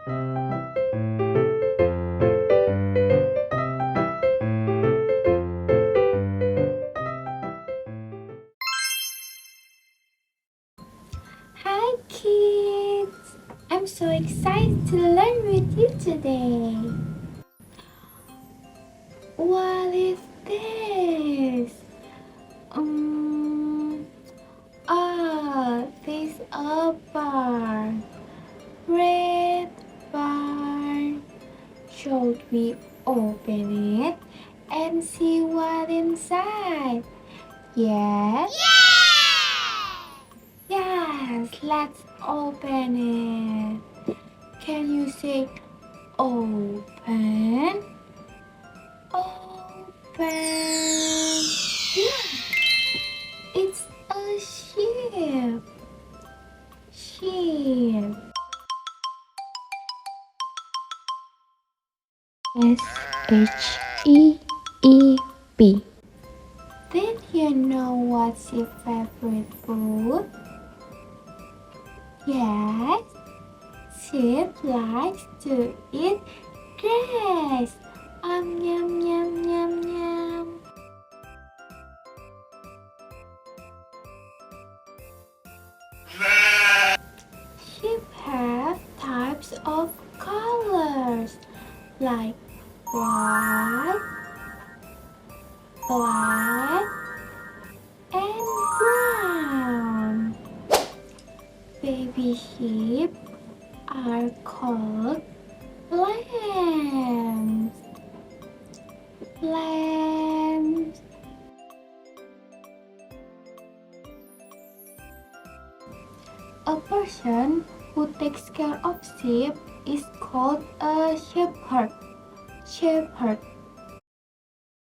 Hi kids! I'm so excited to learn with you today. What is this? This a bar. Red bar. Should we open it and see what inside? Yes? Yes, let's open it. Can you say open? Open. Yeah, it's a ship. Ship. SHEEP. Did you know what's your favorite food? Yes, sheep likes to eat grass. Yum yum yum yum. Sheep have types of colors like white, black, and brown. Baby sheep are called lambs. Lambs. A person who takes care of sheep is called a shepherd. Shepherd.